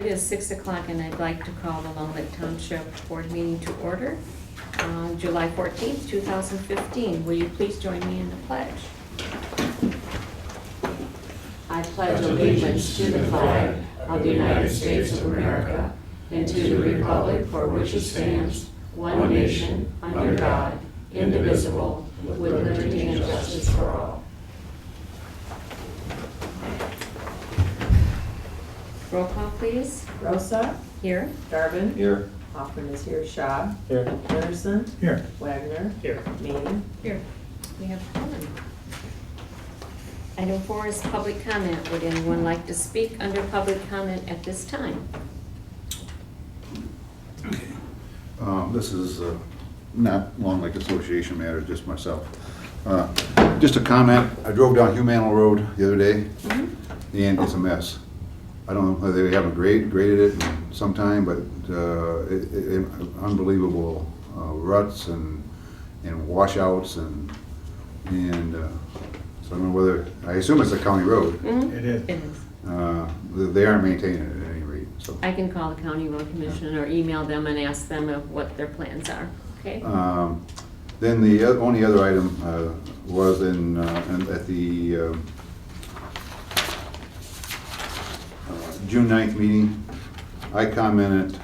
It is 6 o'clock and I'd like to call the Long Lake Township Board meeting to order on July 14th, 2015. Will you please join me in the pledge? I pledge allegiance to the flag of the United States of America and to the republic for which it stands, one nation, under God, indivisible, with liberty and justice for all. Roll call, please. Rosa, Here. Garvin, Here. Hoffman is here, Shaw, Here. Anderson, Here. Wagner, Here. Meany. Here. We have one. Item 4 is public comment. Would anyone like to speak under public comment at this time? This is not Long Lake Association matter, just myself. Just a comment, I drove down Humanal Road the other day, and it's a mess. I don't know whether they haven't graded it in some time, but unbelievable ruts and washouts and so I don't know whether, I assume it's a county road. It is. It is. They aren't maintaining it at any rate, so. I can call the county road commission or email them and ask them of what their plans are, okay? Then the only other item was at the June 9th meeting. I commented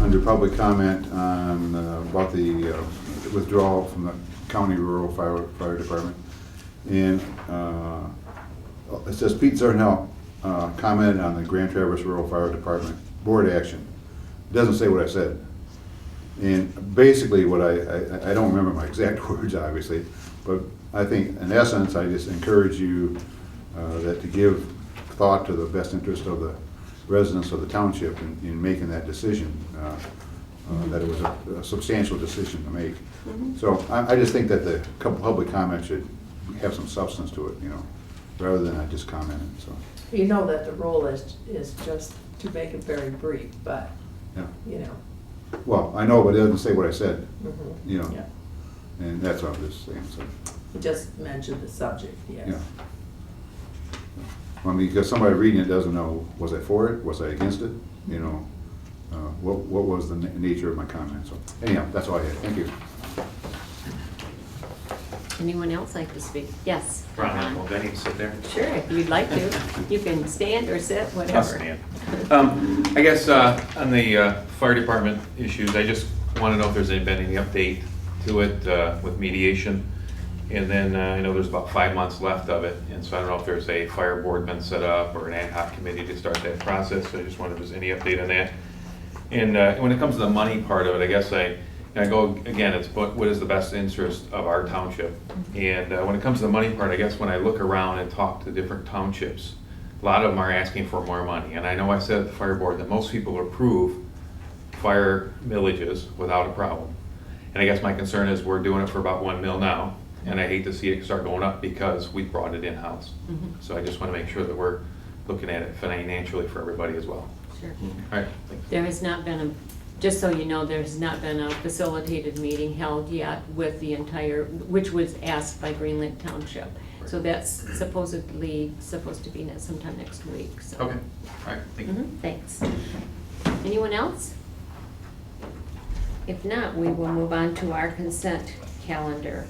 under public comment on about the withdrawal from the county rural fire department, and it says Pete Zarnell commented on the Grand Traverse Rural Fire Department board action. It doesn't say what I said. And basically what I don't remember my exact words, obviously, but I think in essence I just encourage you that to give thought to the best interest of the residents of the township in making that decision, that it was a substantial decision to make. So I just think that the public comment should have some substance to it, rather than just commenting, so. You know that the rule is just to make it very brief, but, Yeah. Well, I know, but it doesn't say what I said, Yeah. and that's what I'm just saying, so. You just mentioned the subject, yes. Yeah. I mean, because somebody reading it doesn't know, was I for it, was I against it, what was the nature of my comment, so. Anyhow, that's all I had, thank you. Anyone else like to speak? Yes. Ron, will Benny sit there? Sure, if you'd like to. You can stand or sit, whatever. I'll stand. I guess on the fire department issues, I just want to know if there's been any update to it with mediation. And then I know there's about 5 months left of it, and so I don't know if there's a fire board been set up or an ad hoc committee to start that process. So I just wondered if there's any update on that. And when it comes to the money part of it, I guess I go again. It's what is the best interest of our township. And when it comes to the money part, I guess when I look around and talk to different townships, a lot of them are asking for more money. And I know I said at the fire board that most people approve fire millages without a problem. And I guess my concern is we're doing it for about 1 mil now. And I hate to see it start going up because we brought it in-house. So I just want to make sure that we're looking at it financially for everybody as well. Sure. All right, thanks. There has not been just so you know, there's not been a facilitated meeting held yet with the entire, which was asked by Green Lake Township. So that's supposedly supposed to be sometime next week. So. Okay, all right, thank you. Thanks. Anyone else? If not, we will move on to our consent calendar.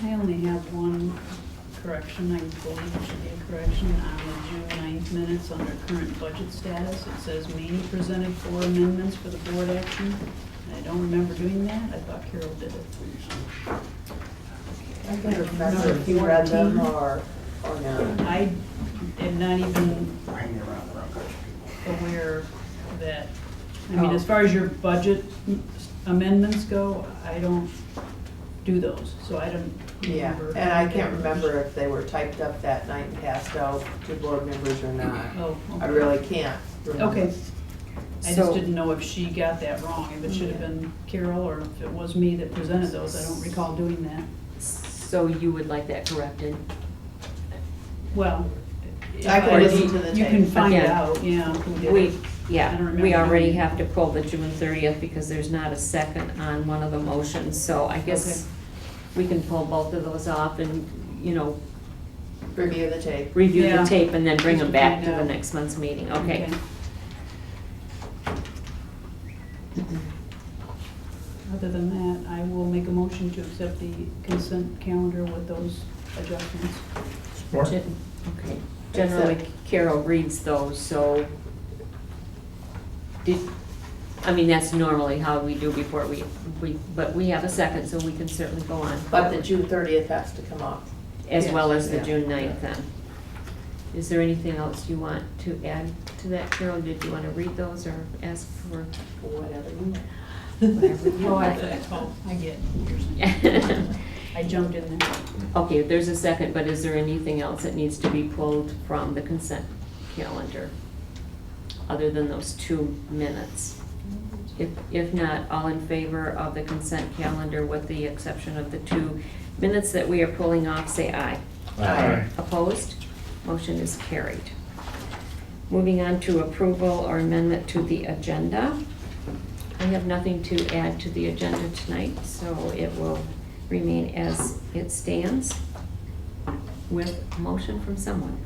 I only have one correction. I believe it should be a correction on the June 9th minutes under current budget status. It says Meany presented 4 amendments for the board action. I don't remember doing that. I thought Carol did it. I can't remember if you read them or not. I am not even aware that, I mean, as far as your budget amendments go, I don't do those, so I don't Yeah, remember. and I can't remember if they were typed up that night and passed out to board members or not. Oh, okay. I really can't remember. Okay. I So- just didn't know if she got that wrong, if it should have been Carol, or if it was me that presented those. I don't recall doing that. So you would like that corrected? Well, I can listen to the you tape. can find Again, out, yeah, who did We, it. I yeah, don't remember we already doing have to that. pull the June 30th because there's not a second on one of the motions. So I guess we can pull both of those off and, Review the tape. review Yeah. the tape and then bring them back to the Yeah. next month's meeting, okay? Other than that, I will make a motion to accept the consent calendar with those adjustments. Okay, generally Carol reads those, so that's normally how we do before but we have a second, so we can certainly go on. But the June 30th has to come off. As well as the Yeah. June 9th then. Is there anything else you want to add to that, Carol? Did you want to read those or ask for Whatever you want. whatever you Oh, want? I get it. I jumped in there. Okay, there's a second, but is there anything else that needs to be pulled from the consent calendar? Other than those 2 minutes? If not, all in favor of the consent calendar with the exception of the 2 minutes that we are pulling off, say aye. Aye. Opposed? Motion is carried. Moving on to approval or amendment to the agenda. I have nothing to add to the agenda tonight, so it will remain as it stands with a motion from someone.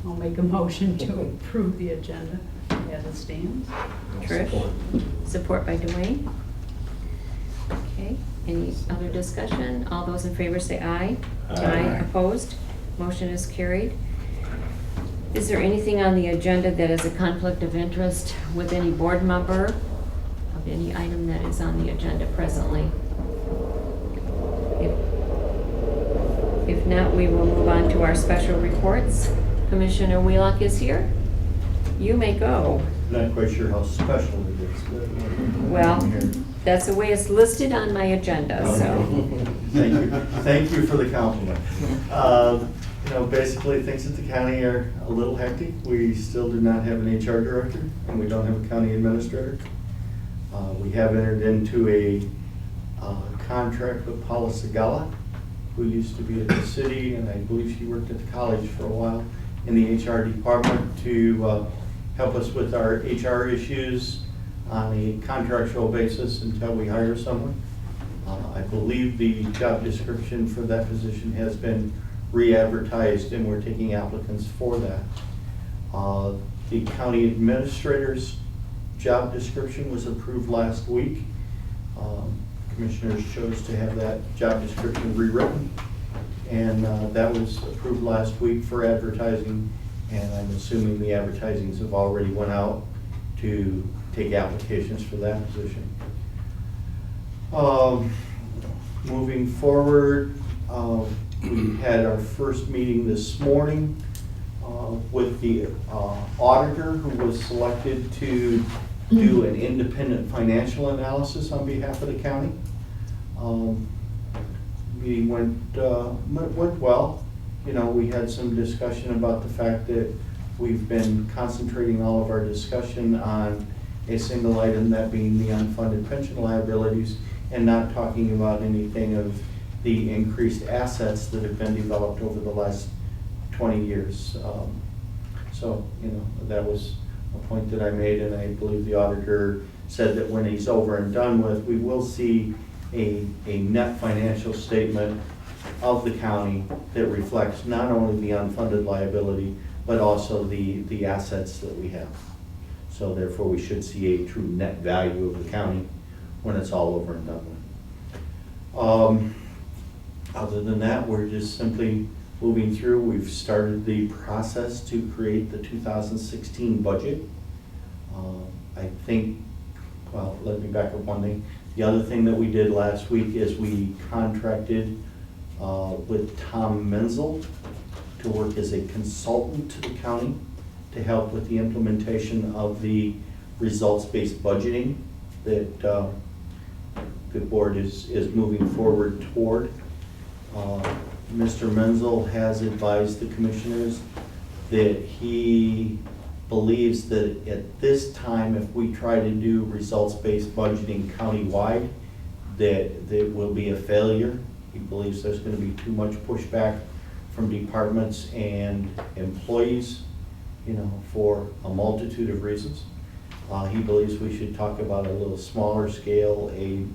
I'll make a motion to approve the agenda as it stands. Trish? Support by Dwayne. Okay, any other discussion? All those in favor say aye. Aye. Opposed? Motion is carried. Is there anything on the agenda that is a conflict of interest with any board member of any item that is on the agenda presently? If not, we will move on to our special reports. Commissioner Wheelock is here. You may go. Not quite sure how special it is, but. Well, that's the way it's listed on my agenda, so. Thank you. Thank you for the compliment. Basically, things at the county are a little hectic. We still do not have an HR director, and we don't have a county administrator. We have entered into a contract with Paula Segala, who used to be at the city, and I believe she worked at the college for a while in the HR department to help us with our HR issues on a contractual basis until we hire someone. I believe the job description for that position has been re-advertised and we're taking applicants for that. The county administrator's job description was approved last week. Commissioners chose to have that job description rewritten, and that was approved last week for advertising, and I'm assuming the advertisings have already went out to take applications for that position. Moving forward, we had our first meeting this morning with the auditor who was selected to do an independent financial analysis on behalf of the county. Meeting went well. We had some discussion about the fact that we've been concentrating all of our discussion on a single item, that being the unfunded pension liabilities, and not talking about anything of the increased assets that have been developed over the last 20 years. So, that was a point that I made, and I believe the auditor said that when he's over and done with, we will see a net financial statement of the county that reflects not only the unfunded liability, but also the assets that we have. So therefore, we should see a true net value of the county when it's all over and done with. Other than that, we're just simply moving through. We've started the process to create the 2016 budget. I think, well, let me back up one thing. The other thing that we did last week is we contracted with Tom Menzel to work as a consultant to the county to help with the implementation of the results-based budgeting that the board is moving forward toward. Mr. Menzel has advised the commissioners that he believes that at this time, if we try to do results-based budgeting countywide, that will be a failure. He believes there's going to be too much pushback from departments and employees, for a multitude of reasons. He believes we should talk about a little smaller scale,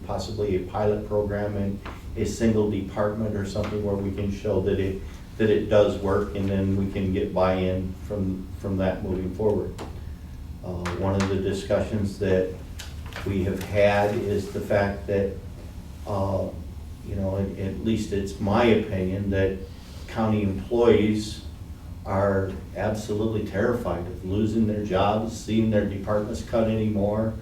possibly a pilot program a single department or something where we can show that it does work, and then we can get buy-in from that moving forward. One of the discussions that we have had is the fact that, you know, at least it's my opinion, that county employees are absolutely terrified of losing their jobs, seeing their departments cut anymore,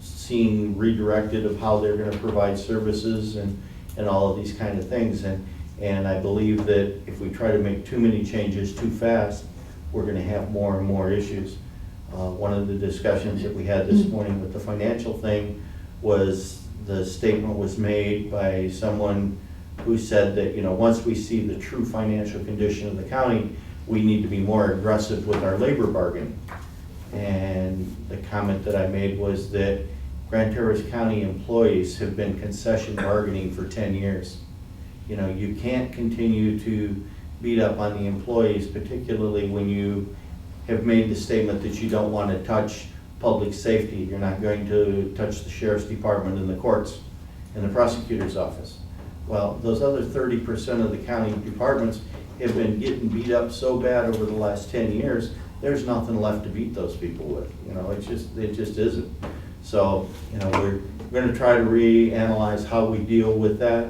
seeing redirected of how they're gonna provide services and all of these kind of things. And I believe that if we try to make too many changes too fast, we're gonna have more and more issues. One of the discussions that we had this morning with the financial thing was, the statement was made by someone who said that, you know, once we see the true financial condition of the county, we need to be more aggressive with our labor bargain. And the comment that I made was that Grand Terrace County employees have been concession bargaining for 10 years. You know, you can't continue to beat up on the employees, particularly when you have made the statement that you don't want to touch public safety. You're not going to touch the sheriff's department and the courts and the prosecutor's office. Well, those other 30% of the county departments have been getting beat up so bad over the last 10 years, there's nothing left to beat those people with. You know, it just isn't. So, you know, we're going to try to reanalyze how we deal with that.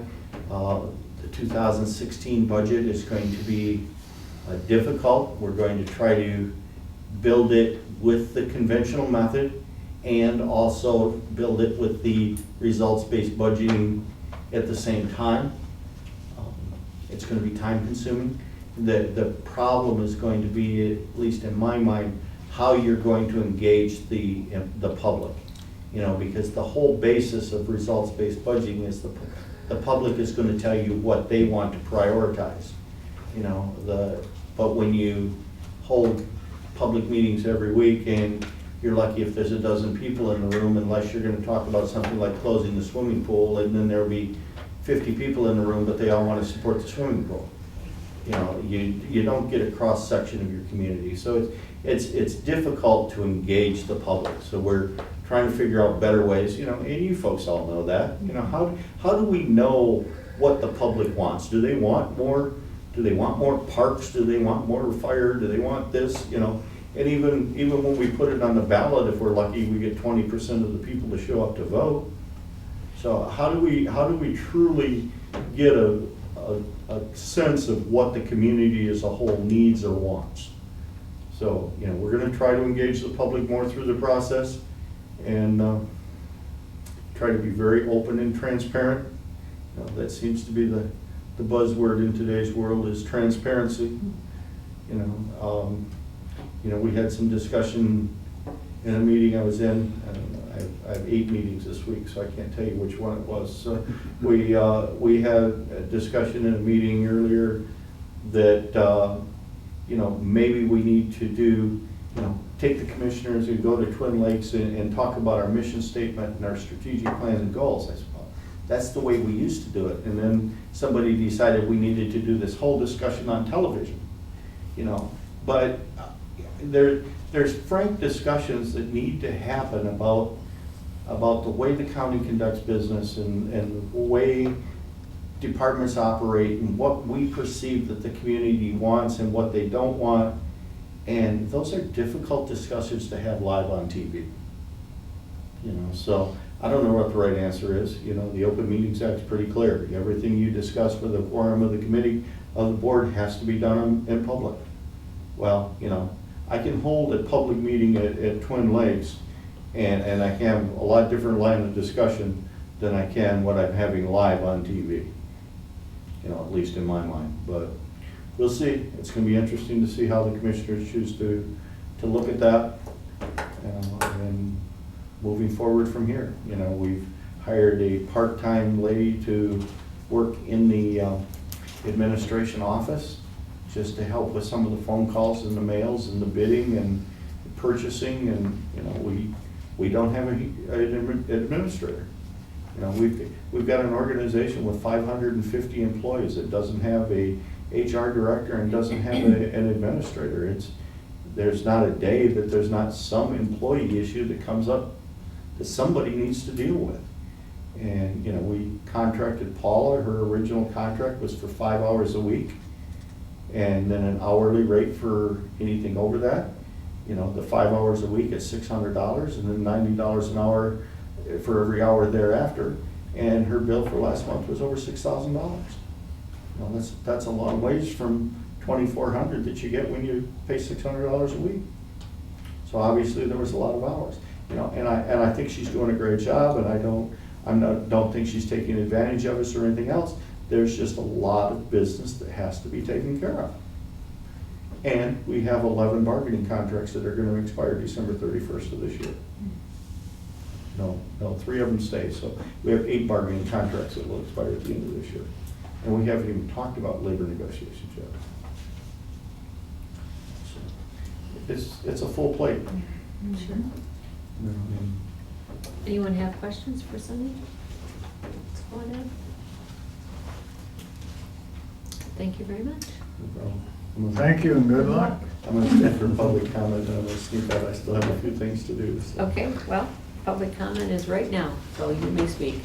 The 2016 budget is going to be difficult. We're going to try to build it with the conventional method and also build it with the results-based budgeting at the same time. It's going to be time consuming. The problem is going to be, at least in my mind, how you're going to engage the public. You know, because the whole basis of results-based budgeting is the public is going to tell you what they want to prioritize. You know, but when you hold public meetings every week and you're lucky if there's a dozen people in the room, unless you're going to talk about something like closing the swimming pool, and then there'll be 50 people in the room, but they all want to support the swimming pool. You know, you don't get a cross section of your community, so it's difficult to engage the public. So we're trying to figure out better ways. You know, and you folks all know that. You know, how do we know what the public wants? Do they want more? Do they want more parks? Do they want more fire? Do they want this? You know, and even when we put it on the ballot, if we're lucky, we get 20% of the people to show up to vote. So how do we truly get a sense of what the community as a whole needs or wants? So, you know, we're going to try to engage the public more through the process and try to be very open and transparent. You know, that seems to be the buzzword in today's world, is transparency. You know, we had some discussion in a meeting I was in. I don't know, I have 8 meetings this week, so I can't tell you which one it was. So we had a discussion in a meeting earlier that you know, maybe we need to do, you know, take the commissioners and go to Twin Lakes and talk about our mission statement and our strategic plans and goals. I suppose that's the way we used to do it. And then somebody decided we needed to do this whole discussion on television. You know, but there's frank discussions that need to happen about the way the county conducts business and the way departments operate and what we perceive that the community wants and what they don't want. And those are difficult discussions to have live on TV. You know, so I don't know what the right answer is. You know, the Open Meetings Act is pretty clear. Everything you discuss with the quorum of the committee of the board has to be done in public. Well, you know, I can hold a public meeting at Twin Lakes and I can have a lot different line of discussion than I can what I'm having live on TV. You know, at least in my mind. But we'll see. It's going to be interesting to see how the commissioners choose to look at that and moving forward from here. You know, we've hired a part-time lady to work in the administration office just to help with some of the phone calls and the mails and the bidding and the purchasing. And you know, we don't have an administrator. You know, we've got an organization with 550 employees that doesn't have a HR director and doesn't have an administrator. There's not a day that there's not some employee issue that comes up that somebody needs to deal with. And, you know, we contracted Paula, her original contract was for 5 hours a week, and then an hourly rate for anything over that. You know, the 5 hours a week is $600, and then $90 an hour for every hour thereafter. And her bill for last month was over $6,000. You know, that's a long ways from $2,400 that you get when you pay $600 a week. So obviously there was a lot of hours, you know, and I think she's doing a great job, and I don't think she's taking advantage of us or anything else. There's just a lot of business that has to be taken care of. And we have 11 bargaining contracts that are gonna expire December 31st of this year. No, 3 of them stay, so we have 8 bargaining contracts that will expire at the end of this year. And we haven't even talked about labor negotiations yet. So it's a full plate. Sure. You know, and Anyone have questions for Sunny? What's going on? Thank you very much. no problem. I'm gonna- Thank you and good luck. I'm gonna stay for public comment, and I'm gonna sneak out, I still have a few things to do, so. Okay, well, public comment is right now, so you may speak.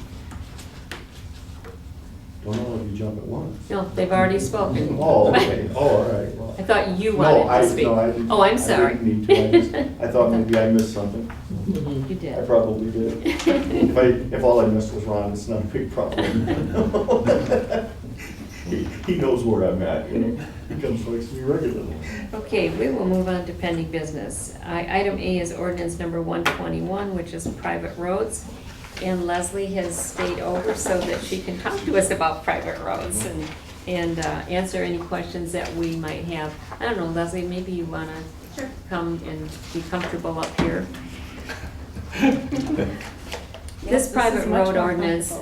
Don't all of you jump at once. No, they've already spoken. Oh, okay, oh, all right, well. I thought you No, wanted to speak. no, I didn't- Oh, I'm sorry. I didn't need to, I thought maybe I missed something. You I did. probably did. If all I missed was wrong, it's not a big problem. He knows where I'm at, you know, he comes to me regularly. Okay, we will move on to pending business. Item A is ordinance number 121, which is private roads. And Leslie has stayed over so that she can talk to us about private roads and answer any questions that we might have. I don't know, Leslie, maybe you wanna come and be comfortable up here. This private road ordinance,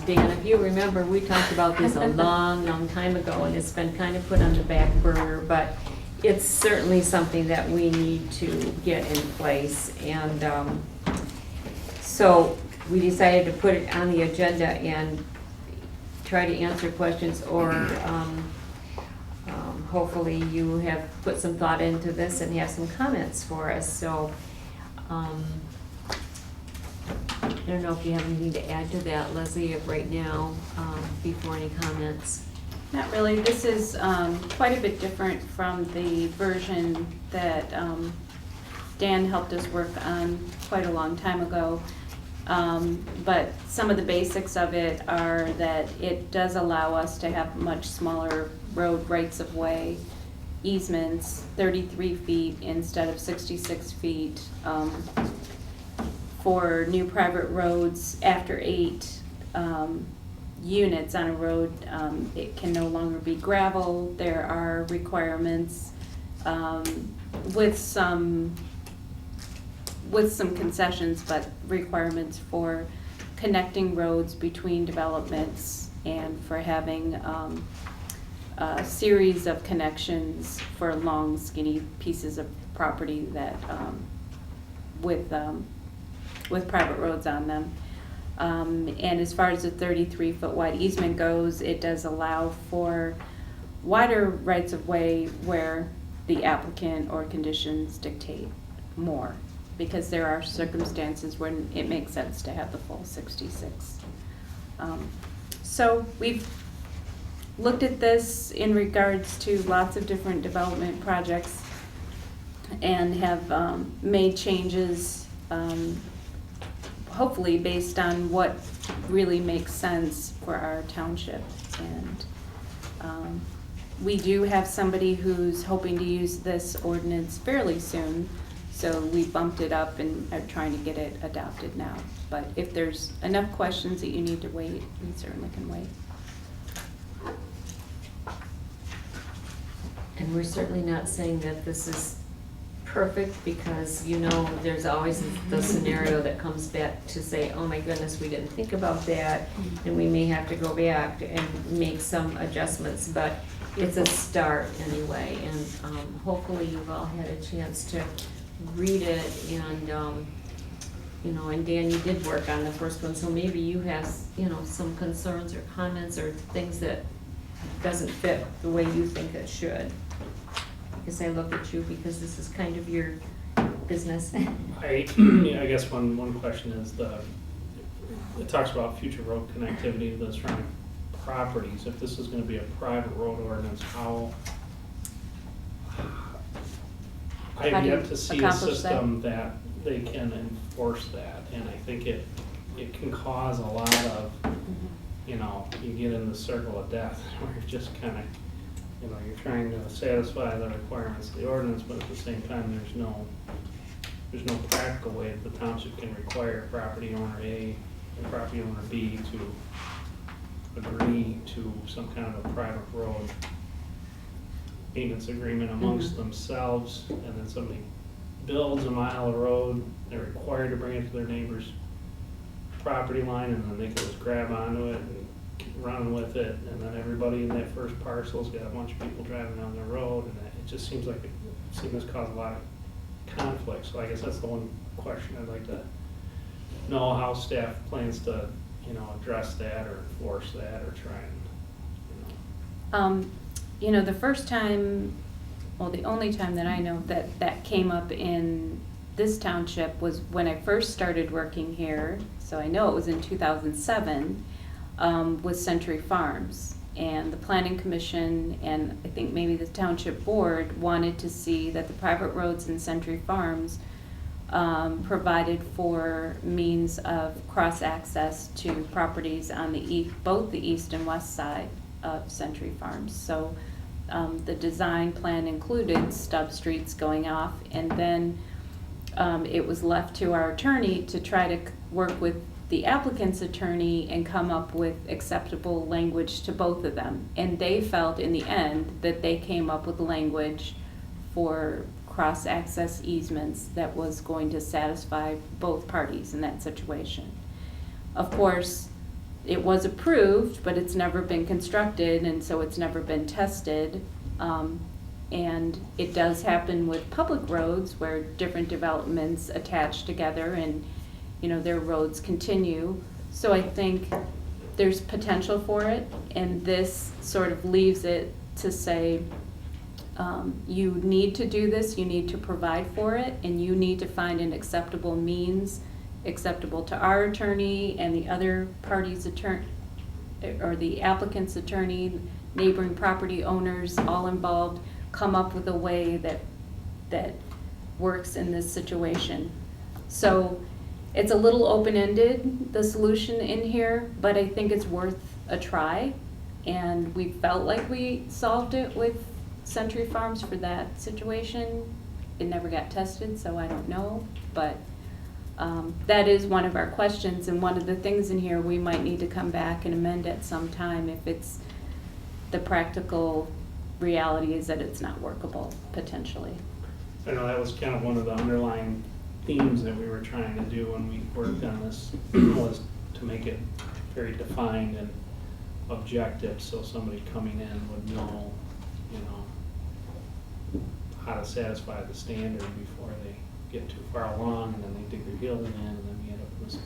Dan, if you remember, we talked about this a long time ago, and it's been kind of put on the back burner, but it's certainly something that we need to get in place. And so we decided to put it on the agenda and try to answer questions, or hopefully you have put some thought into this and have some comments for us. So I don't know if you have anything to add to that, Leslie, right now, before any comments. Not really. This is quite a bit different from the version that Dan helped us work on quite a long time ago. But some of the basics of it are that it does allow us to have much smaller road rights-of-way easements, 33 feet instead of 66 feet. For new private roads, after 8 units on a road, it can no longer be gravel. There are requirements with some concessions, but requirements for connecting roads between developments and for having a series of connections for long skinny pieces of property that with private roads on them. And as far as the 33-foot wide easement goes, it does allow for wider rights-of-way where the applicant or conditions dictate more, because there are circumstances when it makes sense to have the full 66. So we've looked at this in regards to lots of different development projects and have made changes, hopefully based on what really makes sense for our township. And we do have somebody who's hoping to use this ordinance fairly soon, so we bumped it up and are trying to get it adopted now. But if there's enough questions that you need to wait, we certainly can wait. And we're certainly not saying that this is perfect, because you know there's always the scenario that comes back to say, oh my goodness, we didn't think about that, and we may have to go back and make some adjustments, but it's a start anyway. And hopefully you've all had a chance to read it, and you know, and Dan, you did work on the first one, so maybe you have, you know, some concerns or comments or things that doesn't fit the way you think it should. Because I look at you, because this is kind of your business. I guess one question is it talks about future road connectivity to the surrounding properties. If this is gonna be a private road ordinance, I How have do you yet to see a accomplish that? system that they can enforce that, and I think it can cause a lot of, you know, you get in the circle of death, where you're just kind of, you know, you're trying to satisfy the requirements of the ordinance, but at the same time, there's no practical way that the township can require property owner A and property owner B to agree to some kind of a private road maintenance agreement amongst themselves, and then somebody builds a mile of road, they're required to bring it to their neighbor's property line, and then they can just grab onto it and keep running with it, and then everybody in that first parcel's got a bunch of people driving down their road, and it just seems like it's going to cause a lot of conflict. So I guess that's the one question I'd like to know, how staff plans to, you know, address that or enforce that or try and, you know. You know, the first time, well, the only time that I know that came up in this township was when I first started working here, so I know it was in 2007, with Century Farms. And the Planning Commission and I think maybe the Township Board wanted to see that the private roads in Century Farms provided for means of cross-access to properties on the both the east and west side of Century Farms. So the design plan included stub streets going off, and then it was left to our attorney to try to work with the applicant's attorney and come up with acceptable language to both of them. And they felt in the end that they came up with language for cross-access easements that was going to satisfy both parties in that situation. Of course, it was approved, but it's never been constructed, and so it's never been tested. And it does happen with public roads where different developments attach together and, you know, their roads continue. So I think there's potential for it, and this sort of leaves it to say, you need to do this, you need to provide for it, and you need to find an acceptable means, acceptable to our attorney and the other party's attorney, or the applicant's attorney, neighboring property owners, all involved, come up with a way that works in this situation. So it's a little open-ended, the solution in here, but I think it's worth a try. And we felt like we solved it with Century Farms for that situation. It never got tested, so I don't know, but that is one of our questions, and one of the things in here we might need to come back and amend at some time if it's the practical reality is that it's not workable, potentially. I know that was kind of one of the underlying themes that we were trying to do when we worked on this, was to make it very defined and objective, so somebody coming in would know, you know, how to satisfy the standard before they get too far along, and then they dig their heels in, and then we end up with this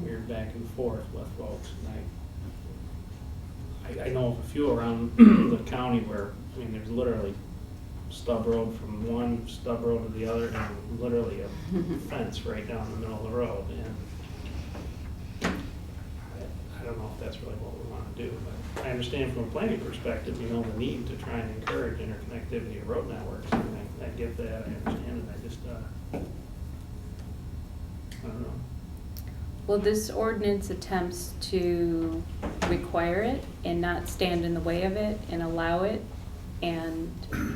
weird back and forth with folks. And I know of a few around the county where, I mean, there's literally stub road from one stub road to the other, and literally a fence right down the middle of the road. And I don't know if that's really what we want to do, but I understand from a planning perspective, you know, the need to try and encourage interconnectivity of road networks. And I get that, I understand it, I just, I don't know. Well, this ordinance attempts to require it and not stand in the way of it and allow it, and,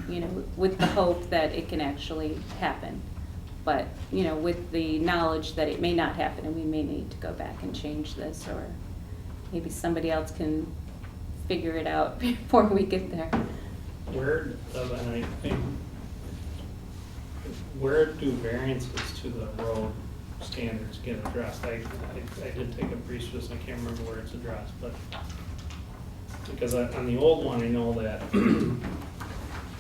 you know, with the hope that it can actually happen. But, you know, with the knowledge that it may not happen and we may need to go back and change this, or maybe somebody else can figure it out before we get there. Where do variances to the road standards get addressed? I did take a brief, I can't remember where it's addressed, but because on the old one, I know that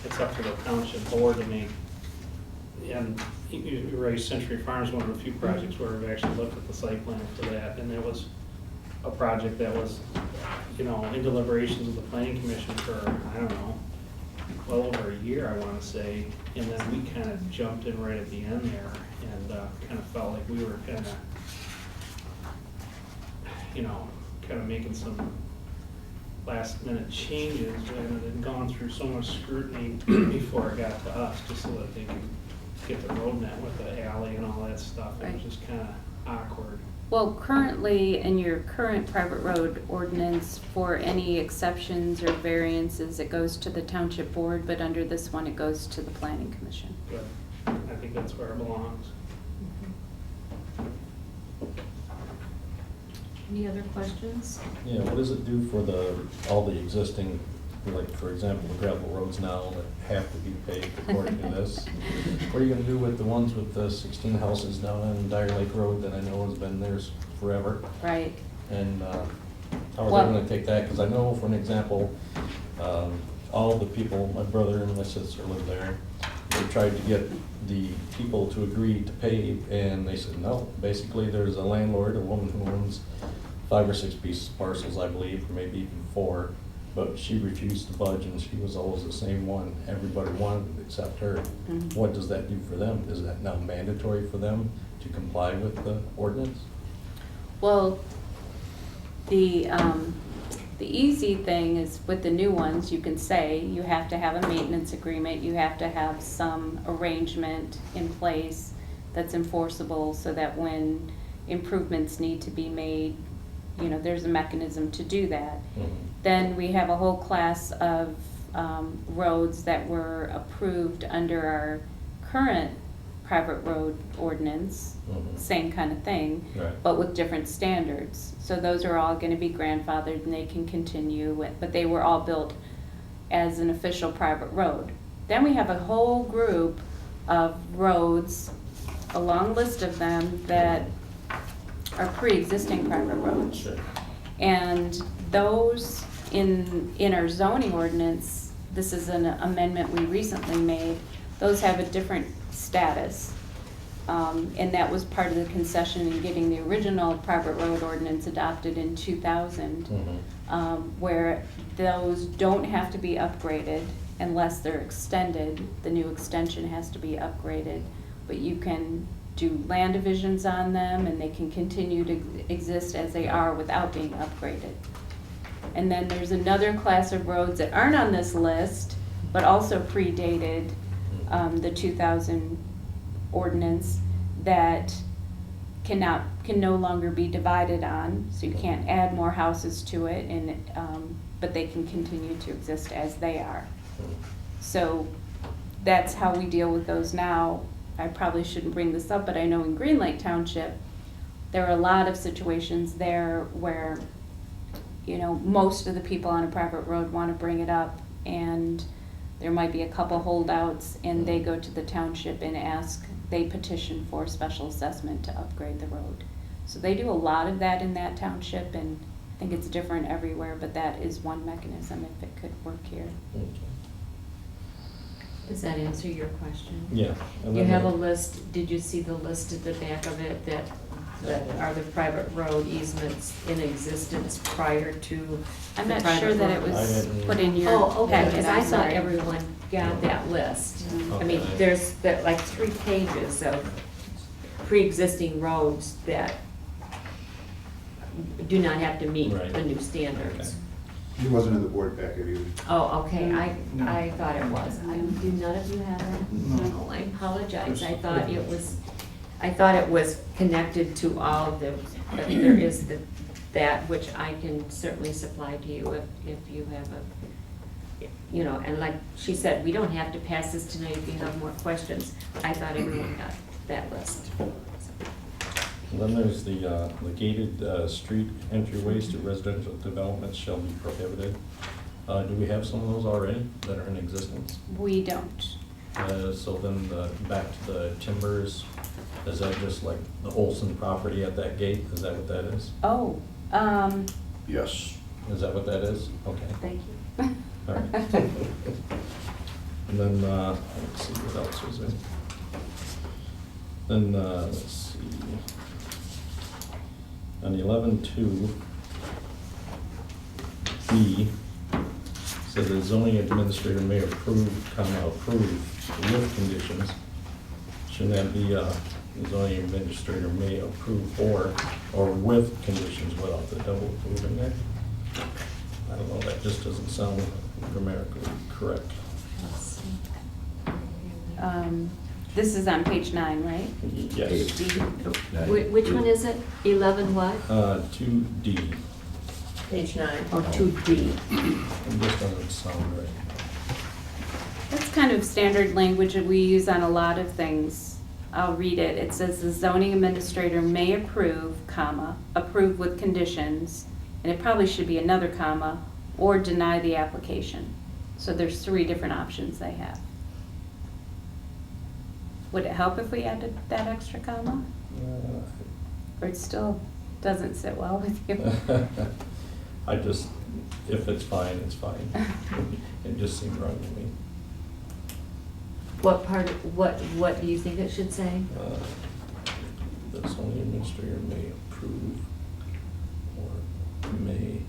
it's up to the township board to make, and you raised Century Farms, one of the few projects where we've actually looked at the site plan for that, and there was a project that was, you know, in deliberations with the planning commission for, I don't know, well over a year, I want to say, and then we kind of jumped in right at the end there, and kind of felt like we were kind of you know, kind of making some last minute changes, and it had gone through so much scrutiny before it got to us, just so that they can get the road net with the alley and all that stuff. It was Right. just kind of awkward. Well, currently, in your current private road ordinance, for any exceptions or variances, it goes to the township board, but under this one, it goes to the planning commission. But I think that's where it belongs. Any other questions? Yeah, what does it do for all the existing, like, for example, the gravel roads now that have to be paved according to this? What are you gonna do with the ones with the 16 houses down on Dyer Lake Road that I know has been theirs forever? Right. And how are Well- they gonna take that? Because I know, for an example, all the people, my brother and my sister live there, they tried to get the people to agree to pave, and they said no. Basically, there's a landlord, a woman who owns 5 or 6 pieces of parcels, I believe, or maybe even 4, but she refused to budge, and she was always the same one. Everybody wanted it except her. Mhm. What does that do for them? Is that now mandatory for them to comply with the ordinance? Well, the easy thing is with the new ones, you can say you have to have a maintenance agreement, you have to have some arrangement in place that's enforceable so that when improvements need to be made, you know, there's a mechanism to do that. Mhm. Then we have a whole class of roads that were approved under our current private road ordinance, Mhm. same kind of thing, Right. but with different standards. So those are all gonna be grandfathered and they can continue, but they were all built as an official private road. Then we have a whole group of roads, a long list of them, that are pre-existing private roads. Sure. And those in our zoning ordinance, this is an amendment we recently made, those have a different status. And that was part of the concession in getting the original private road ordinance adopted in 2000, Mhm. where those don't have to be upgraded unless they're extended. The new extension has to be upgraded, but you can do land divisions on them and they can continue to exist as they are without being upgraded. And then there's another class of roads that aren't on this list, but also predated the 2000 ordinance, that can no longer be divided on, so you can't add more houses to it, and but they can continue to exist as they are. So that's how we deal with those now. I probably shouldn't bring this up, but I know in Green Lake Township, there are a lot of situations there where, you know, most of the people on a private road want to bring it up, and there might be a couple holdouts, and they go to the township and they petition for special assessment to upgrade the road. So they do a lot of that in that township, and I think it's different everywhere, but that is one mechanism if it could work here. Okay. Does that answer your question? Yeah. and You then have a the- list, did you see the list at the back of it that are the private road easements in existence prior to I'm the not private sure that it road? I was didn't- put in your Oh, okay, packet, because I I'm thought sorry. everyone got that list. I mean, Okay. there's like 3 pages of pre-existing roads that do not have to meet Right. the new standards. It wasn't in the board packet either. Oh, okay, I thought it was. Do none of you have that? No. I apologize, I thought it was connected to all of the, but there is that which I can certainly supply to you if you have a, you know, and like she said, we don't have to pass this tonight if you have more questions. I thought everyone got that list. And then there's the gated street entryways to residential developments shall be prohibited. Do we have some of those already that are in existence? We don't. So then back to the timbers, is that just like the Olson property at that gate? Is that what that is? Oh, Yes. Is that what that is? Okay. thank you. All right. And then, let's see, what else was there? Then, let's see. On 11.2, B, says the zoning administrator may approve with conditions. Shouldn't that be, the zoning administrator may approve or with conditions? without the double approve in there. I don't know, that just doesn't sound grammatically correct. Let's see. This is on page 9, right? Yes. D. Which one is it? 11 what? 2D. Page 9. Oh, 2D. It just doesn't sound right. That's kind of standard language that we use on a lot of things. I'll read it. It says the zoning administrator may approve, comma, approve with conditions, and it probably should be another comma, or deny the application. So there's 3 different options they have. Would it help if we added that extra comma? Or it still doesn't sit well with you? I just, if it's fine, it's fine. It just seemed wrong to me. What part, what do you think it should say? The zoning administrator may approve or may,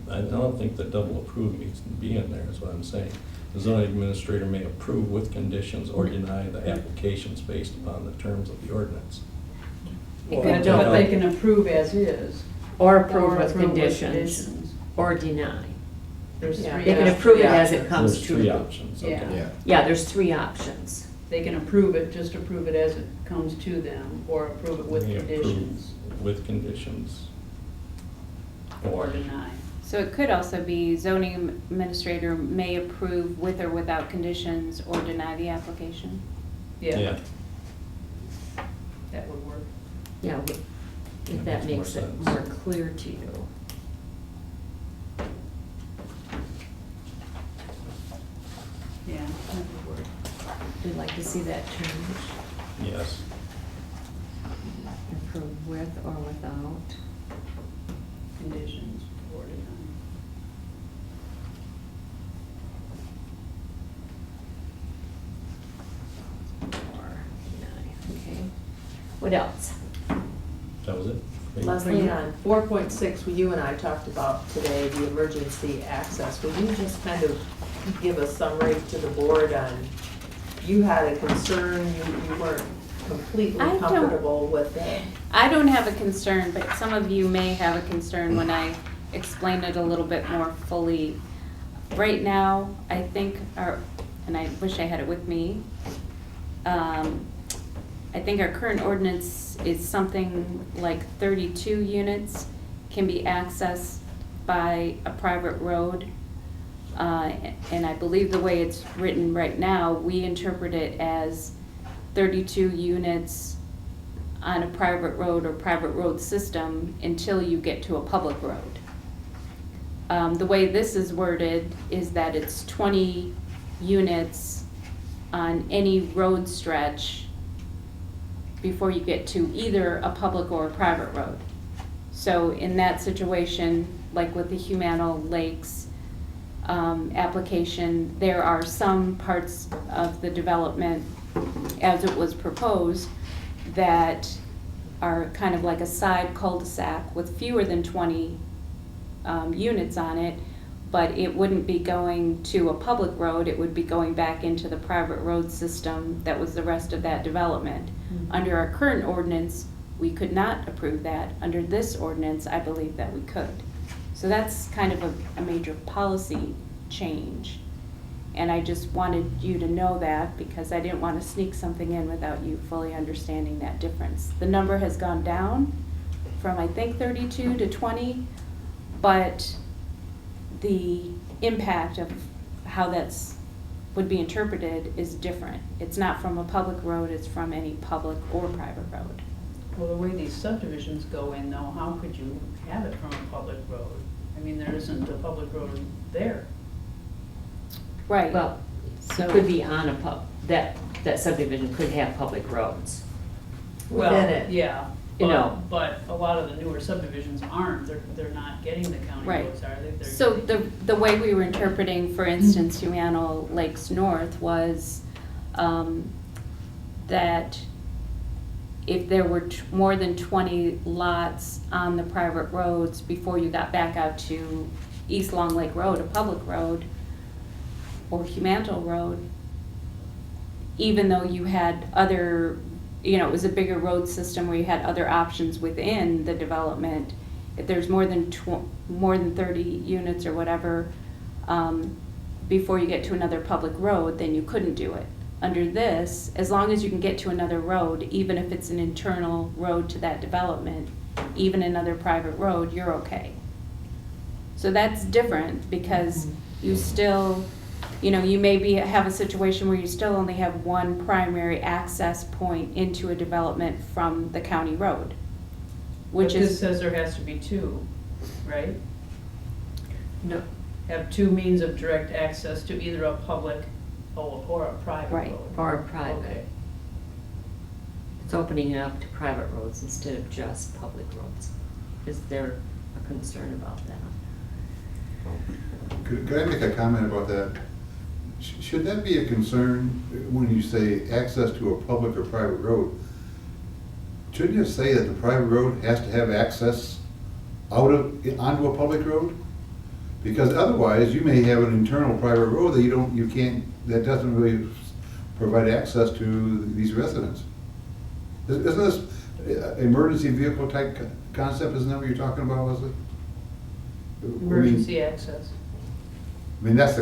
I don't think that double approve needs to be in there, is what I'm saying. The zoning administrator may approve with conditions or deny the applications based upon the terms of the ordinance. It But could- they can approve as is. Or approve or with approve conditions, or deny. There's Yeah. 3 They can options. approve it as it comes There's to. 3 options, Yeah. okay. Yeah, there's 3 options. They can approve it, just approve it as it comes to them, or approve it with May approve conditions, with conditions. or deny. So it could also be zoning administrator may approve with or without conditions or deny the application. Yeah, that would work. Yeah, if That that makes makes more it sense. more clear to you. Yeah, that would work. We'd like to see that change. Yes. Approve with or without. Conditions or deny. Or deny, okay. What else? That was it? Leslie, on 4.6, you and I talked about today, the emergency access. Would you just kind of give a summary to the board on, you had a concern, you weren't completely I don't- comfortable with it? I don't have a concern, but some of you may have a concern when I explain it a little bit more fully. Right now, I think and I wish I had it with me, I think our current ordinance is something like 32 units can be accessed by a private road. And I believe the way it's written right now, we interpret it as 32 units on a private road or private road system until you get to a public road. The way this is worded is that it's 20 units on any road stretch before you get to either a public or a private road. So in that situation, like with the Humano Lakes application, there are some parts of the development as it was proposed that are kind of like a side cul-de-sac with fewer than 20 units on it, but it wouldn't be going to a public road, it would be going back into the private road system that was the rest of that development. Under our current ordinance, we could not approve that. Under this ordinance, I believe that we could. So that's kind of a major policy change. And I just wanted you to know that because I didn't want to sneak something in without you fully understanding that difference. The number has gone down from, I think, 32 to 20, but the impact of how that's would be interpreted is different. It's not from a public road, it's from any public or private road. Well, the way these subdivisions go in though, how could you have it from a public road? I mean, there isn't a public road there. Right. Well, it could be on a that subdivision could have public roads. Within it. Yeah, You know. but a lot of the newer subdivisions aren't, they're not getting the county Right. roads, are they? They're So getting- the way we were interpreting, for instance, Humano Lakes North was that if there were more than 20 lots on the private roads before you got back out to East Long Lake Road, a public road, or Humano Road, even though you had other you know, it was a bigger road system where you had other options within the development, if there's more than 30 units or whatever, before you get to another public road, then you couldn't do it. Under this, as long as you can get to another road, even if it's an internal road to that development, even another private road, you're okay. So that's different because you still, you know, you maybe have a situation where you still only have one primary access point into a development from the county road, which But this is, says there has to be two, right? No, Have two means of direct access to either a public or a private Right. road. Or a private. Okay. It's opening it up to private roads instead of just public roads. Is there a concern about that? Could I make a comment about that? Should that be a concern when you say access to a public or private road? Shouldn't you say that the private road has to have access onto a public road? Because otherwise, you may have an internal private road that that doesn't really provide access to these residents. Isn't this emergency vehicle type concept, isn't that what you're talking about, Leslie? Emergency access. I mean, that's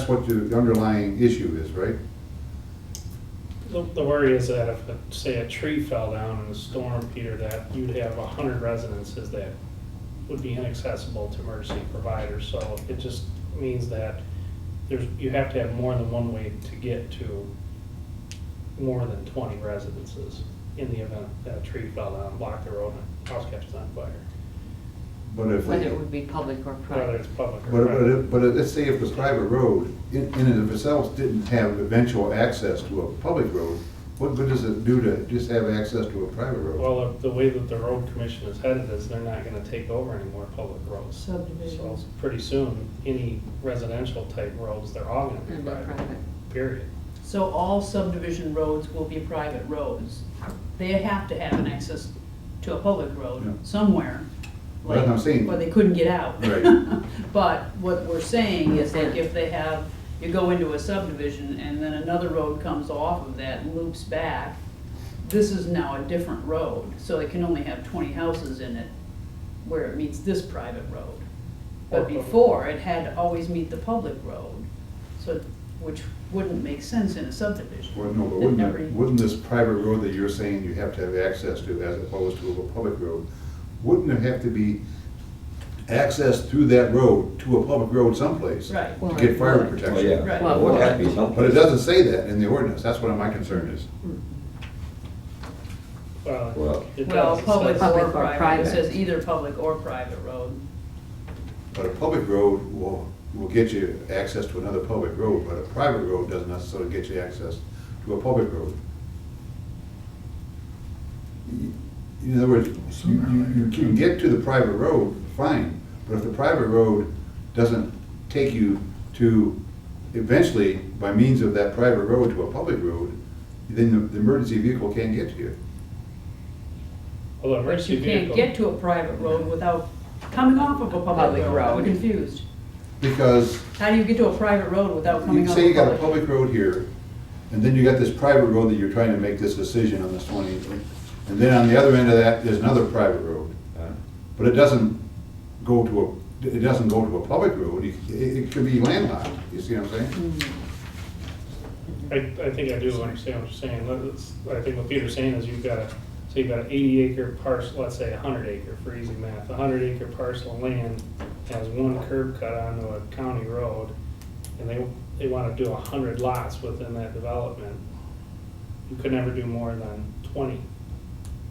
what the underlying issue is, right? The worry is that if, say, a tree fell down in a storm, Peter, that you'd have 100 residences that would be inaccessible to emergency providers. So it just means that you have to have more than one way to get to more than 20 residences in the event that a tree fell down, blocked the road, and a house catches on fire. But if Whether it would be public or Whether private. it's public or private. But let's say if the private road in and of itself didn't have eventual access to a public road, what good does it do to just have access to a private road? Well, the way that the road commission is headed is they're not gonna take over any more public roads. So Subdivisions. pretty soon, any residential type roads, they're all gonna be And they're private, private. period. So all subdivision roads will be private roads. They have to have an access to a public Yeah. road somewhere. Well, that's what I'm saying. Or they couldn't get out. Right. But what we're saying is like if they have, you go into a subdivision and then another road comes off of that and loops back, this is now a different road, so it can only have 20 houses in it where it meets this private road. But before, it had to always meet the public road, so, which wouldn't make sense in a subdivision. Well, no, but It never- wouldn't this private road that you're saying you have to have access to as opposed to a public road, wouldn't there have to be access through that road to a public road someplace? Right. To get fire Right. protection? Well, yeah, Right. it would have to be someplace. But it doesn't say that in the ordinance, that's what my concern is. Well, Well- it Well, does. It public says- Public or or private, it private. says either public or private road. But a public road will get you access to another public road, but a private road doesn't necessarily get you access to a public road. In other words, you can get to the private road, fine, but if the private road doesn't take you to, eventually, by means of that private road to a public road, then the emergency vehicle can't get to you. Although But emergency you can't vehicle, get to a private road without coming off of a public Public road. road. I'm confused. Because How do you get to a private road without you coming can off say a you got a public? public road here, and then you got this private road that you're trying to make this decision on this 20, and then on the other end of that, there's another private road. But it doesn't go to a public road, it could be landlocked, you see what I'm saying? I think I do understand what you're saying. I think what Peter's saying is you've got a, say you've got an 80-acre parcel, let's say 100-acre for easy math. A 100-acre parcel of land has one curb cut onto a county road, and they want to do 100 lots within that development. You could never do more than 20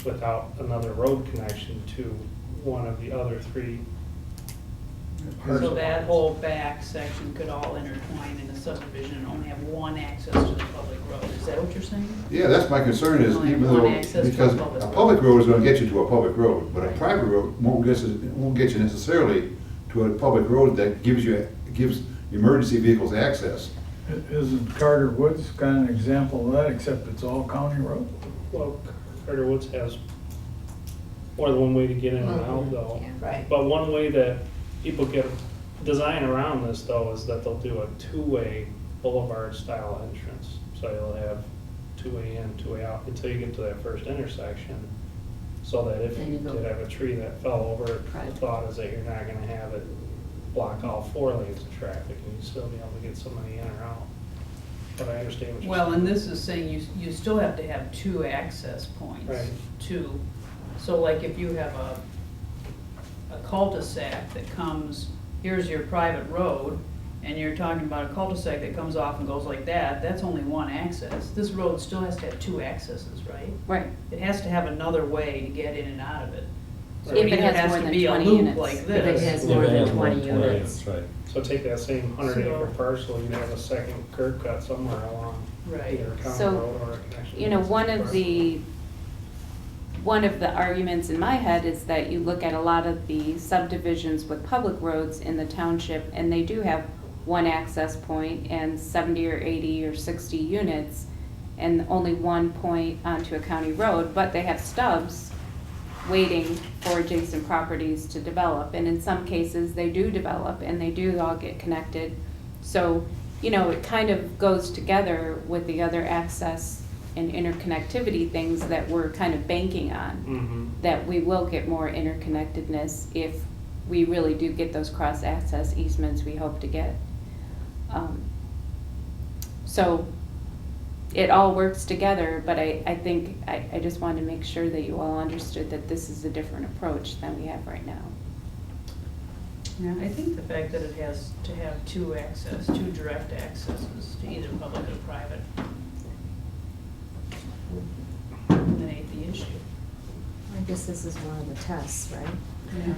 without another road connection to one of the other three parcel So that lines. whole back section could all intertwine in a subdivision and only have one access to the public road. Is that what you're saying? Yeah, that's my concern is Only even one though, access to a because public a road. public road is gonna get you to a public road, but a Right. private road won't get you necessarily to a public road that gives emergency vehicles access. Isn't Carter Woods kind of an example of that, except it's all county road? Well, Carter Woods has more than one way to get in and out though. Right. But one way that people get design around this though is that they'll do a two-way boulevard style entrance. So you'll have two-way in, two-way out, until you get to that first intersection. So that if Then you you go- did have a tree that fell over, the Right. thought is that you're not gonna have it block all 4 lanes of traffic, and you still be able to get somebody in or out. But I understand what you're saying. Well, and this is saying you still have to have 2 access points. Right. Two. So like if you have a cul-de-sac that comes, here's your private road, and you're talking about a cul-de-sac that comes off and goes like that, that's only 1 access. This road still has to have 2 accesses, right? Right. It has to have another way to get in and out of it. So If it either has has more to than be a 20 loop units. like If it this. has If more it than has 20 more than units. Right. So take that same 100-acre So- parcel, you'd have a second curb cut somewhere along Right. either a county So, road or a connection. You know, one of parcel. the arguments in my head is that you look at a lot of the subdivisions with public roads in the township, and they do have 1 access point and 70 or 80 or 60 units, and only 1 point onto a county road, but they have stubs waiting for adjacent properties to develop. And in some cases, they do develop and they do all get connected. So, you know, it kind of goes together with the other access and interconnectivity things that we're kind of banking on, Mhm. that we will get more interconnectedness if we really do get those cross-access easements we hope to get. So it all works together, but I think, I just wanted to make sure that you all understood that this is a different approach than we have right now. Yeah, I think the fact that it has to have 2 direct accesses to either public or private, eliminate the issue. I guess this is one of the tests, right? Yeah.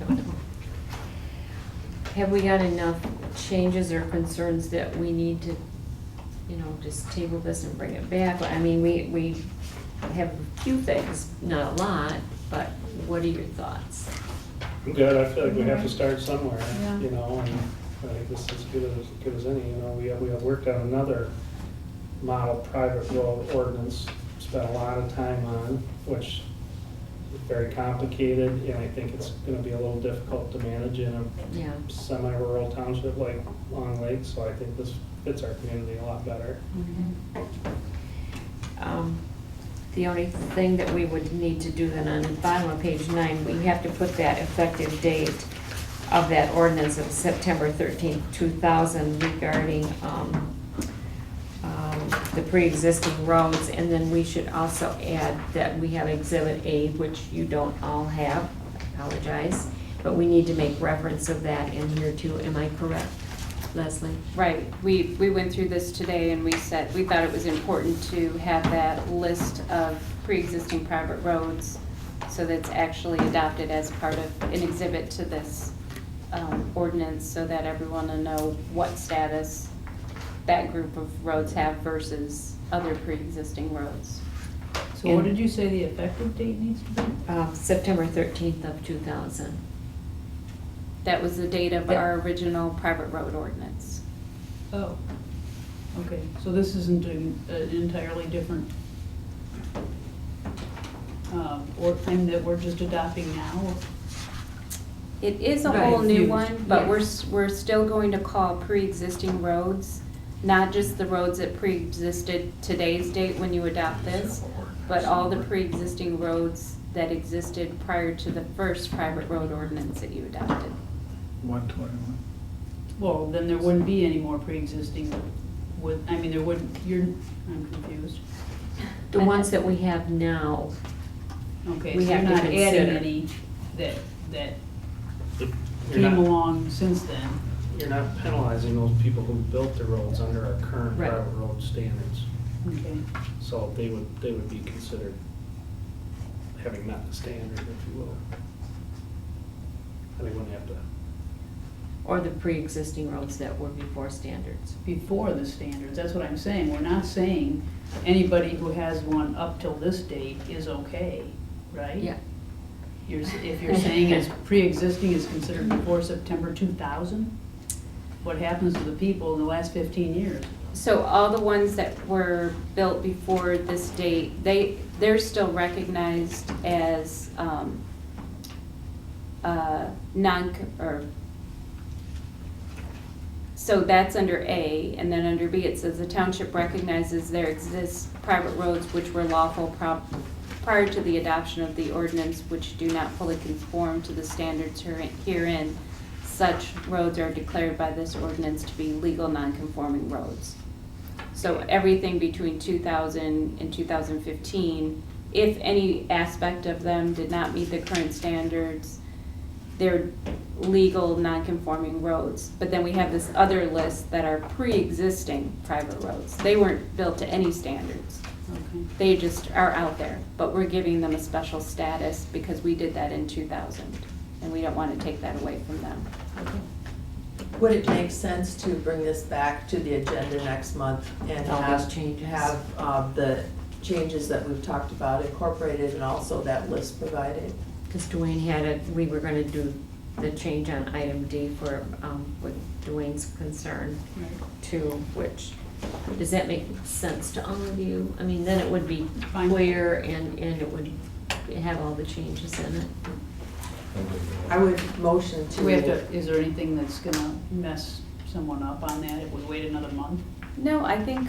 Don't know. Have we got enough changes or concerns that we need to, you know, just table this and bring it back? I mean, we have a few things, not a lot, but what are your thoughts? I'm good, I feel like we have to start somewhere, Yeah. you know, and I think this is good as any, you know, we have worked on another model private road ordinance, spent a lot of time on, which is very complicated, and I think it's gonna be a little difficult to manage in a Yeah. semi-rural township like Long Lake, so I think this fits our community a lot better. The only thing that we would need to do then on the bottom of page 9, we have to put that effective date of that ordinance of September 13th, 2000 regarding the pre-existing roads. And then we should also add that we have Exhibit A, which you don't all have, I apologize. But we need to make reference of that in here too. Am I correct, Leslie? Right, we went through this today and we thought it was important to have that list of pre-existing private roads so that's actually adopted as part of an exhibit to this ordinance, so that everyone will know what status that group of roads have versus other pre-existing roads. So what did you say the effective date needs to be? September 13th of 2000. That was the date of our original private road ordinance. Oh, okay, so this isn't an entirely different or thing that we're just adopting now? It is a Right. whole new Confused, one, but yes. we're still going to call pre-existing roads, not just the roads that pre-existed today's date when you adopt this, but all the pre-existing roads that existed prior to the first private road ordinance that you adopted. 121. Well, then there wouldn't be any more pre-existing there wouldn't, I'm confused. The ones that we have now, Okay, We so you're have to not adding consider. any that You're came not, along since then? you're not penalizing those people who built the roads under our current Right. private road standards. Okay. So they would be considered having met the standard, if you will. And they wouldn't have to, or the pre-existing roads that were before standards. Before the standards, that's what I'm saying. We're not saying anybody who has one up till this date is okay, right? Yeah. If you're saying it's pre-existing is considered before September 2000, what happens to the people in the last 15 years? So all the ones that were built before this date, they're still recognized as So that's under A, and then under B, it says the township recognizes there exists private roads which were lawful prior to the adoption of the ordinance which do not fully conform to the standards herein. Such roads are declared by this ordinance to be legal non-conforming roads. So everything between 2000 and 2015, if any aspect of them did not meet the current standards, they're legal non-conforming roads. But then we have this other list that are pre-existing private roads. They weren't built to any standards. Okay. They just are out there, but we're giving them a special status because we did that in 2000, and we don't want to take that away from them. Would it make sense to bring this back to the agenda next month and All have, these changes. have the changes that we've talked about incorporated and also that list provided? Because Dwayne had it, we were gonna do the change on item D for, with Dwayne's concern too, which, does that make sense to all of you? I mean, then it would be Fine. clear and it would have all the changes in it. I would motion to. Do we have to, is there anything that's gonna mess someone up on that if we wait another month? No, I think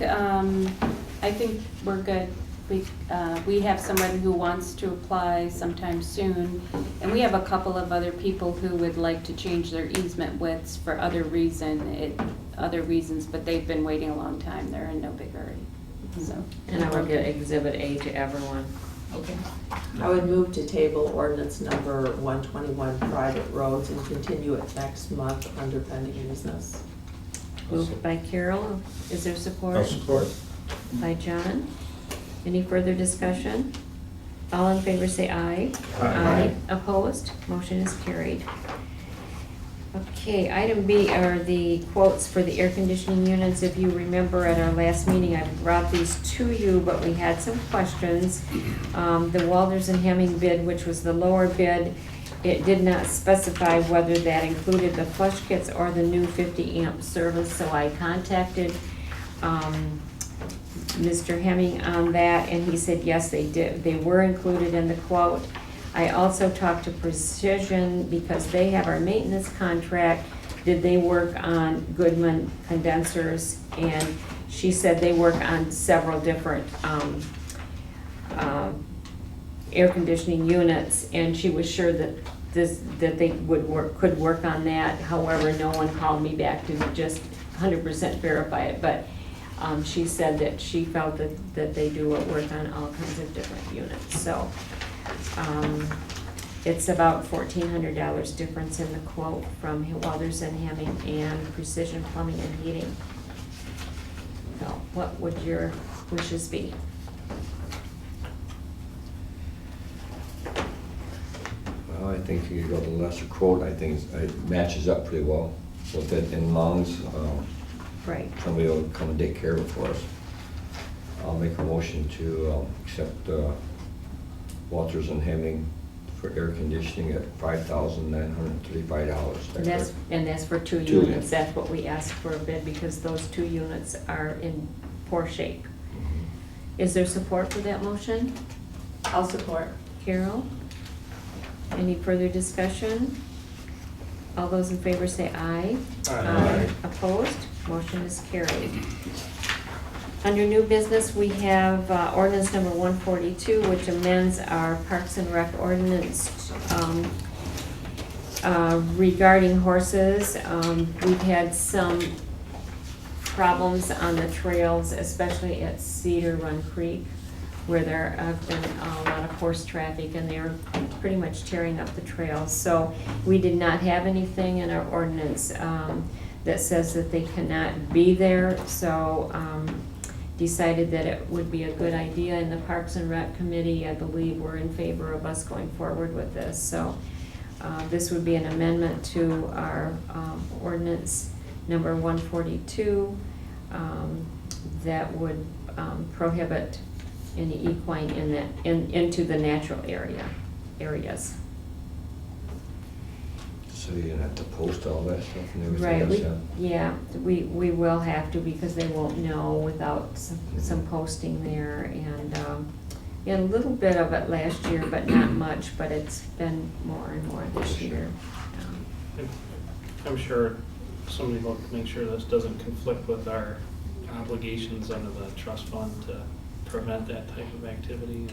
we're good. We have someone who wants to apply sometime soon, and we have a couple of other people who would like to change their easement widths for other reasons, but they've been waiting a long time. They're in no big hurry, so. And I will get Exhibit A to everyone. Okay. I would move to table ordinance number 121, private roads, and continue it next month under pending business. Moved by Carol, is there support? I'll support. By John. Any further discussion? All in favor say aye. Aye. Opposed? Motion is carried. Okay, item B are the quotes for the air conditioning units. If you remember at our last meeting, I brought these to you, but we had some questions. The Walters and Hemming bid, which was the lower bid, it did not specify whether that included the flush kits or the new 50 amp service, so I contacted Mr. Hemming on that, and he said yes, they did. They were included in the quote. I also talked to Precision because they have our maintenance contract. Did they work on Goodman condensers? And she said they work on several different air conditioning units, and she was sure that they could work on that. However, no one called me back to just 100% verify it, but she said that she felt that they do work on all kinds of different units. So it's about $1,400 difference in the quote from Walters and Hemming and Precision Plumbing and Heating. So what would your wishes be? Well, I think you go the lesser quote. I think it matches up pretty well with it in lungs. Right. Somebody will come and take care of it for us. I'll make a motion to accept Walters and Hemming for air conditioning at $5,935. And that's for two Two, units. yeah. That's what we asked for a bid because those two units are in poor shape. Is there support for that motion? I'll support. Carol? Any further discussion? All those in favor say aye. Aye. Opposed? Motion is carried. Under new business, we have ordinance number 142, which amends our Parks and Rec ordinance regarding horses. We've had some problems on the trails, especially at Cedar Run Creek, where there have been a lot of horse traffic and they're pretty much tearing up the trails. So we did not have anything in our ordinance that says that they cannot be there. So decided that it would be a good idea, and the Parks and Rec Committee, I believe, were in favor of us going forward with this. So this would be an amendment to our ordinance number 142 that would prohibit any equine into the natural areas. So you're gonna have to post all that stuff and everything Right, else, we will have to because they won't know without some posting there. And we had a little bit of it last year, but not much, but it's been more and more this year. I'm sure somebody look, make sure this doesn't conflict with our obligations under the trust fund to prevent that type of activity.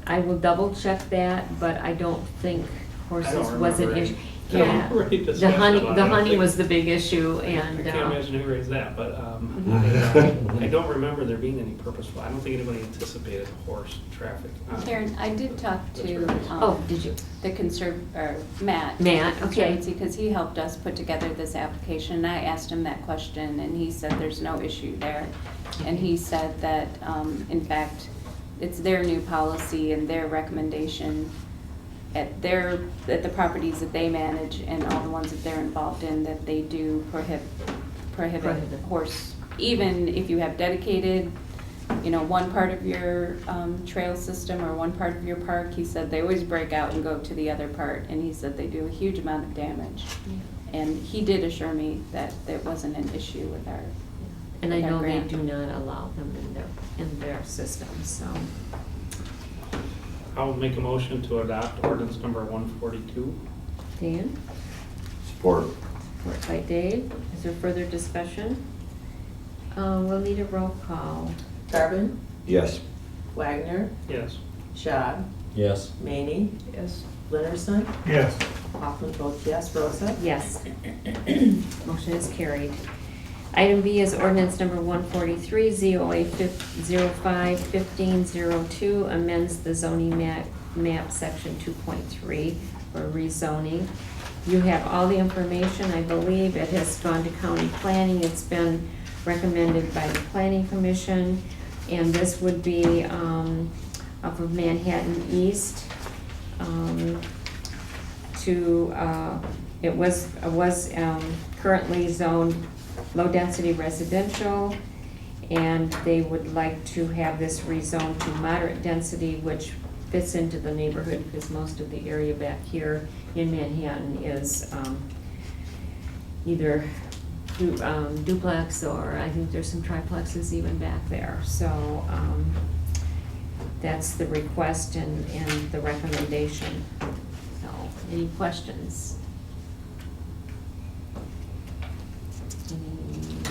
I will double check that, but I don't think horses was an remember issue. any- Yeah, Already the discussed honey, about the it. I honey think- was the big issue, I and, can't imagine who raised that, but I don't remember there being any purposeful, I don't think anybody anticipated horse traffic. Karen, I did talk to, oh, did you? the or Matt. Matt, okay. Because he helped us put together this application, and I asked him that question, and he said there's no issue there. And he said that, in fact, it's their new policy and their recommendation at the properties that they manage and all the ones that they're involved in, that they do prohibit horse, even if you have dedicated, one part of your trail system or one part of your park. He said they always break out and go to the other part, and he said they do a huge amount of damage. And he did assure me that there wasn't an issue with our And I with our know they grant. do not allow them in their system, so. I'll make a motion to adopt ordinance number 142. Dan, Support. support by Dave. Is there further discussion? We'll need a roll call. Garvin, Yes. Wagner, Yes. Schad, Yes. Maney, Yes. Leonardson, Yes. Hoffman votes yes. Rosa? Yes. Motion is carried. Item B is ordinance number 143, ZOA 05-1502, amends the zoning map section 2.3 for rezoning. You have all the information, I believe. It has gone to county planning. It's been recommended by the planning commission. And this would be off of Manhattan East it was currently zoned low-density residential, and they would like to have this rezoned to moderate density, which fits into the neighborhood, because most of the area back here in Manhattan is either duplex, or I think there's some triplexes even back there. So that's the request and the recommendation. So, any questions?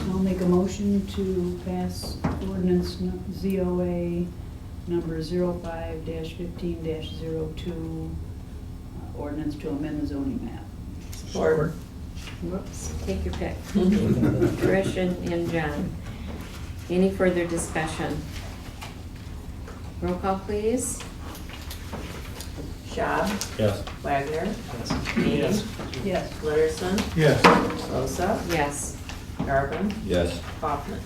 I'll make a motion to pass ordinance ZOA number 05-15-02, ordinance to amend the zoning map. Support. Whoops, take your pick. Trish and John. Any further discussion? Roll call, please. Schad, Yes. Wagner, Yes. Maney, Yes. Yes. Leonardson, Yes. Rosa, Yes. Garvin, Yes. Hoffman.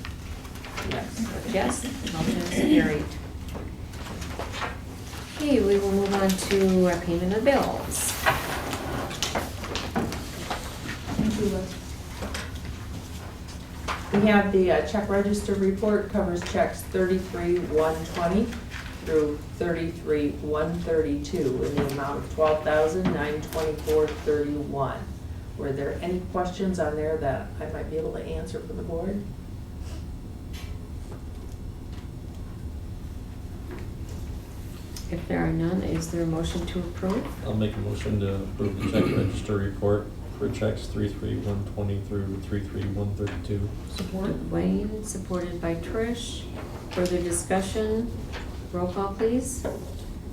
Yes. Yes, motion is carried. Okay, we will move on to payment of bills. Thank you, Les. We have the check register report, covers checks 33-120 through 33-132 in the amount of $12,924.31. Were there any questions on there that I might be able to answer for the board? If there are none, is there a motion to approve? I'll make a motion to approve the check register report for checks 33120 through 33132. Support? Wayne, supported by Trish. Further discussion? Roll call, please.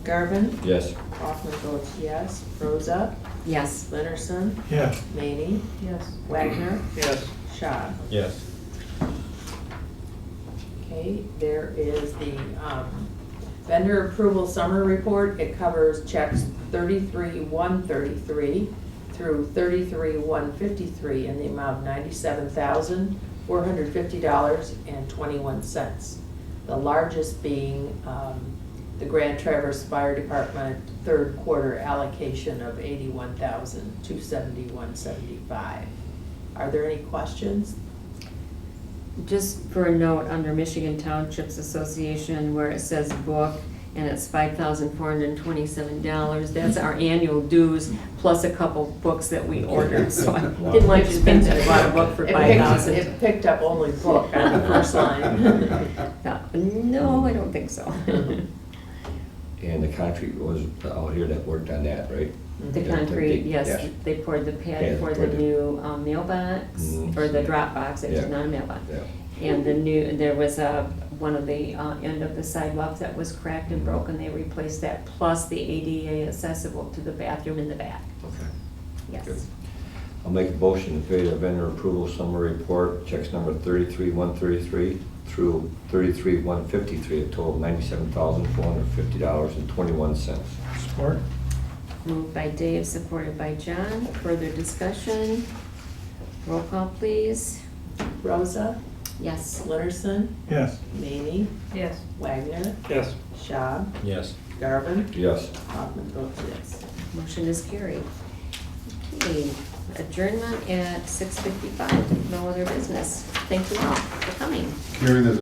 Garvin, Yes. Hoffman votes yes. Rosa, Yes. Leonardson, Yes. Maney, Yes. Wagner, Yes. Schad. Yes. Okay, there is the vendor approval summary report. It covers checks 33-133 through 33-153 in the amount of $97,450.21. The largest being the Grand Traverse Fire Department third quarter allocation of $81,271.75. Are there any questions? Just for a note, under Michigan Townships Association, where it says book, and it's $5,427, that's our annual dues, plus a couple books that we ordered, so I didn't want you to think that I bought a book for $5,000. It picked up only book on the first line. No, I don't think so. And the concrete was out here that worked on that, right? The Mhm. concrete, Yeah. yes, they poured the pad Yeah, for the poured the- new mailbox, Mhm. or the drop box, it's Yeah. not a mailbox. Yeah. And the new, there was one of the end of the sidewalk that was cracked and broken, they replaced that, plus the ADA accessible to the bathroom in the back, Okay. Good. yes. I'll make a motion to pay the vendor approval summary report, checks number 33-133 through 33-153, a total of $97,450.21. Support? Moved by Dave, supported by John, further discussion, roll call please. Rosa, Yes. Leonardson, Yes. Maney, Yes. Wagner, Yes. Schaub, Yes. Garvin, Yes. Hoffman votes yes. Motion is carried. Okay, adjournment at 6:55, no other business. Thank you all for coming. Hearing this